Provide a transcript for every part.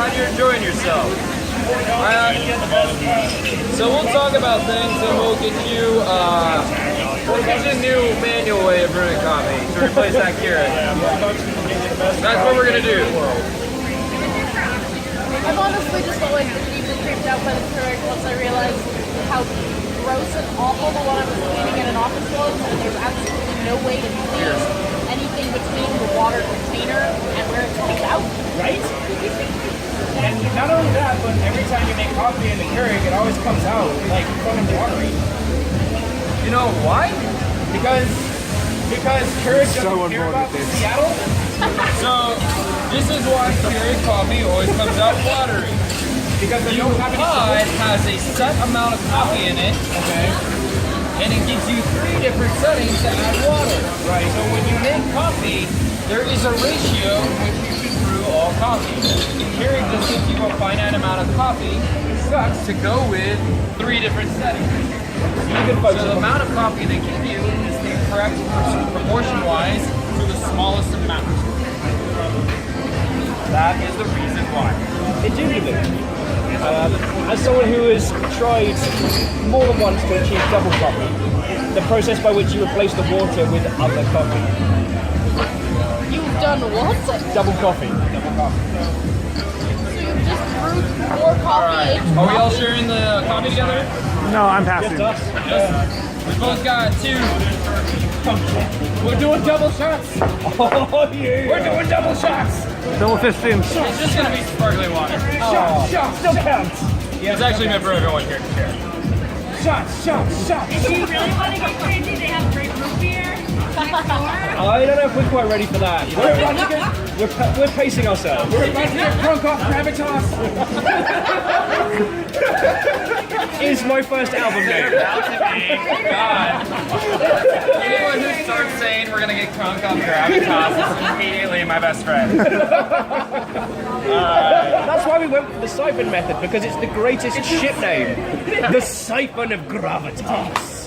glad you're enjoying yourself. So we'll talk about things and we'll get you a new manual way of brewing coffee to replace that Keurig. That's what we're going to do. I've honestly just always been deeply creeped out by the Keurig once I realized how gross and awful the one I was cleaning in an office was, and there's absolutely no way to clean anything between the water container and where it's coming out. Right? And not only that, but every time you make coffee in the Keurig, it always comes out like fucking watery. You know why? Because Keurig doesn't care about Seattle. So this is why Keurig coffee always comes out watery. Because Your pod has a set amount of coffee in it, okay, and it gives you 3 different settings to add water. right. So when you make coffee, there is a ratio in which you should brew all coffee. Keurig just gives you a finite amount of coffee to go with 3 different settings. So the amount of coffee they give you is the correct proportion-wise to the smallest amount. That is the reason why. Indubitably. As someone who has tried more than once to achieve double coffee, the process by which you replace the water with other coffee. You've done what? Double coffee. Double coffee. So you've just brewed more coffee into Are we all coffee? sharing the coffee together? No, I'm passing. Just us. Yes. We both got 2. We're doing double shots. Oh yeah. We're doing double shots. Double fisting. It's just gonna be sparkling water. Shots. Still counts. It's actually meant for everyone here to share. Shots. If you really want to get crazy, they have great root beer next door. I don't know if we're quite ready for that. We're pacing ourselves. We're about to get drunk off Gravitas. Is my first album name. God. Anyone who starts saying we're gonna get crunk off Gravitas is immediately my best friend. That's why we went for the Siphon method, because it's the greatest ship name. The Siphon of Gravitas.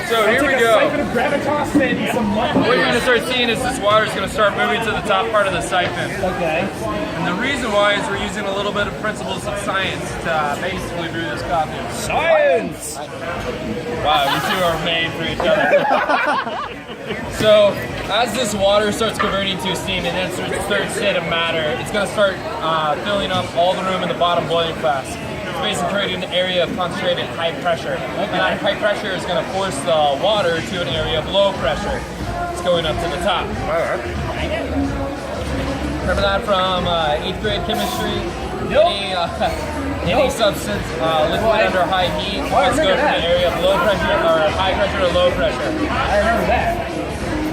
So here we Siphon go. of Gravitas and some mud. What you're gonna start seeing is this water is gonna start moving to the top part of the siphon. Okay. And the reason why is we're using a little bit of principles of science to basically brew this coffee. Science! Wow, you two are made for each other. So, as this water starts converting to steam and then starts state of matter, it's going to start filling up all the room in the bottom boiling flask. It's basically creating an area of concentrated high pressure. And that high pressure is going to force the water to an area of low pressure. It's going up to the top. Remember that from 8th grade chemistry? Any substance liquid under high heat must go from the area of low pressure or high pressure to low pressure. I remember that.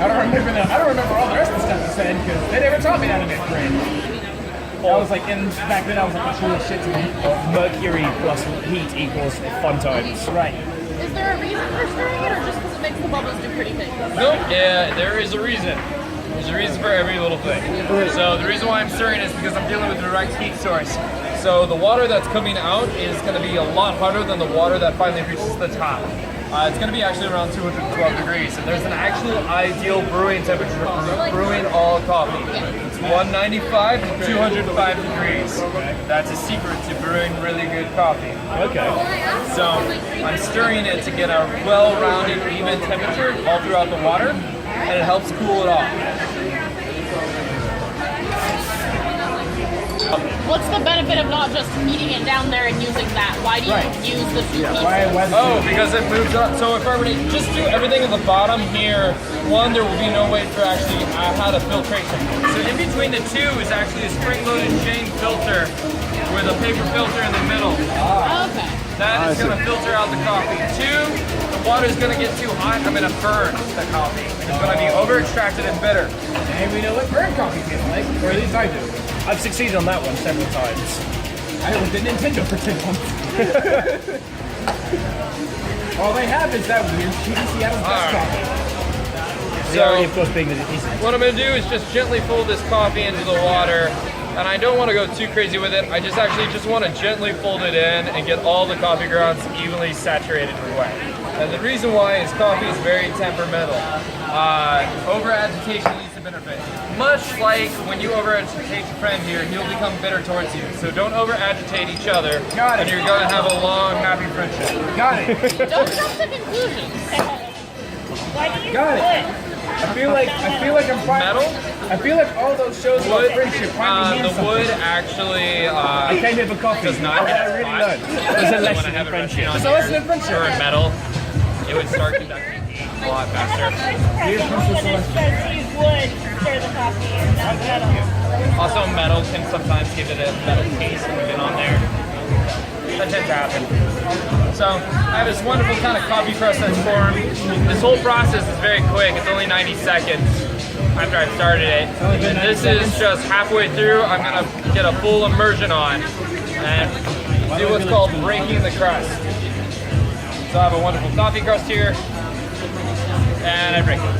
I don't remember that. I don't remember all the rest of the stuff you said because they never taught me that in 8th grade. I was like, back then I was like, that's cool shit to me. Mercury plus heat equals fun times. Right. Is there a reason for stirring it, or just because it makes the bubbles do pretty things? Nope, yeah, there is a reason. There's a reason for every little thing. So the reason why I'm stirring is because I'm dealing with a direct heat source. So the water that's coming out is going to be a lot hotter than the water that finally reaches the top. It's going to be actually around 212 degrees, and there's an actual ideal brewing temperature for brewing all coffee. It's 195 to 205 degrees. That's a secret to brewing really good coffee. Okay. So I'm stirring it to get a well-rounded, even temperature all throughout the water, and it helps cool it off. What's the benefit of not just heating it down there and using that? Why do you use the two pieces? Oh, because it moves up. So if I were to just do everything at the bottom here, one, there will be no way for actually how to filtration. So in between the two is actually a spring-loaded chain filter with a paper filter in the middle. Okay. That is going to filter out the coffee. Two, the water is going to get too hot. I'm going to burn the coffee. It's going to be over-extracted and bitter. And we know what burnt coffee tastes like, or at least I do. I've succeeded on that one several times. I was the Nintendo for 10 months. All they have is that weird shitty Seattle best coffee. The irony, of course, being that it isn't. What I'm going to do is just gently fold this coffee into the water. And I don't want to go too crazy with it. I just want to gently fold it in and get all the coffee grounds evenly saturated and wet. And the reason why is coffee is very temperamental. Over agitation leads to bitter face. Much like when you over agitate your friend here, he'll become bitter towards you. So don't over agitate each other, and you're gonna have a long, happy friendship. Got it. Don't jump to conclusions. Why do you Got it. wood? I feel like I'm Metal? I feel like all those shows about Wood, friendship find me the wood actually I came here for coffee. does not I have really spots. learned. There's a So lesson when I have in it resting friendship. on There's a lesson in friendship. or in metal, it would start conducting heat a lot faster. And it says use wood to stir the coffee and not metal. Also, metal can sometimes give it a metal taste when we get on there. That tends to happen. So I have this wonderful kind of coffee press that's formed. This whole process is very quick. It's only 90 seconds after I've started it. And this is just halfway through. I'm gonna get a full immersion on and do what's called breaking the crust. So I have a wonderful coffee crust here, and I break it.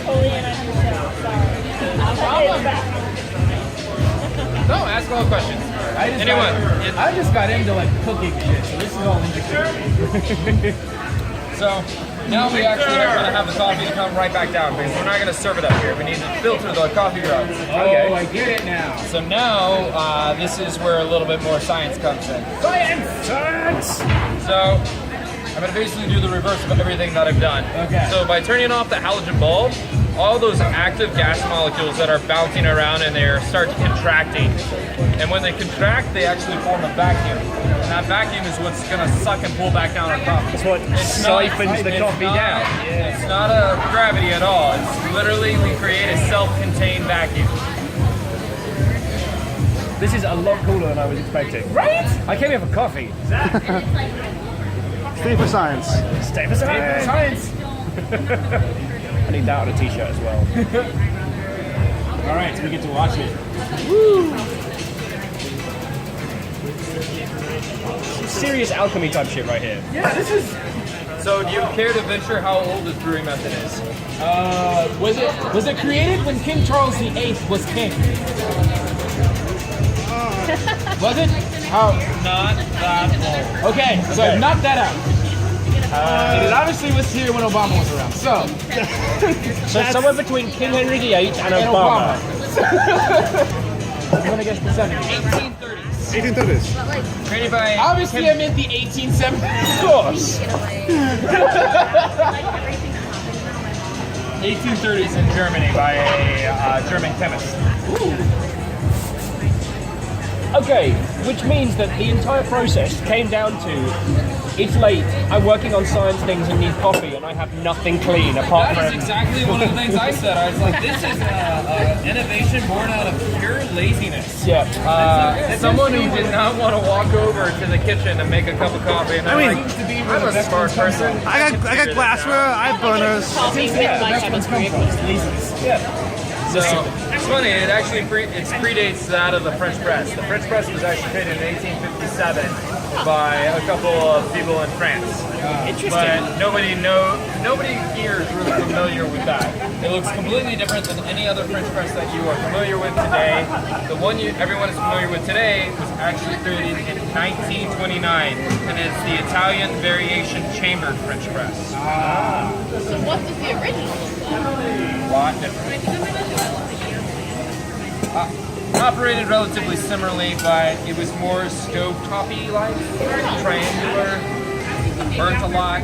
Totally in on your show. Sorry. No problem. No, ask all the questions. I just got into like cooking shit, so this is all interesting. So now we actually are going to have the coffee to come right back down because we're not going to serve it up here. We need to filter the coffee grounds. Oh, I get it now. So now this is where a little bit more science comes in. Science! So I'm going to basically do the reverse of everything that I've done. Okay. So by turning off the halogen bulb, all those active gas molecules that are bouncing around in there start contracting. And when they contract, they actually form a vacuum. And that vacuum is what's going to suck and pull back down our coffee. That's what siphons the coffee down. It's not a gravity at all. It's literally we create a self-contained vacuum. This is a lot cooler than I was expecting. Right? I came here for coffee. Stay for science. Stay for science. I need that on a t-shirt as well. All right, so we get to watch it. Serious alchemy type shit right here. Yeah, this is. So do you care to venture how old this brewing method is? Was it created when King Charles VIII was king? Was it? How? Not that old. Okay, so knock that out. It obviously was here when Obama was around. So somewhere between King Henry VIII and Obama. I'm gonna guess the 70s. 1830s. 1830s. Created by Obviously, I meant the 1870s. Of course. 1830s in Germany by a German chemist. Okay, which means that the entire process came down to it's late, I'm working on science things and need coffee, and I have nothing clean apart That is from... exactly one of the things I said. I was like, this is an innovation born out of pure laziness. Yeah. Someone who did not want to walk over to the kitchen and make a cup of coffee. And I mean, I'm a smart person. I got glassware, I have burners. Coffee with my chemistry. So it's funny. It actually predates that of the French press. The French press was actually created in 1857 by a couple of people in France. Interesting. But nobody here is really familiar with that. It looks completely different than any other French press that you are familiar with today. The one everyone is familiar with today was actually created in 1929, and it's the Italian variation chambered French press. So what does the original look like? A lot different. Operated relatively similarly, but it was more stove toppy like, triangular, burnt a lot.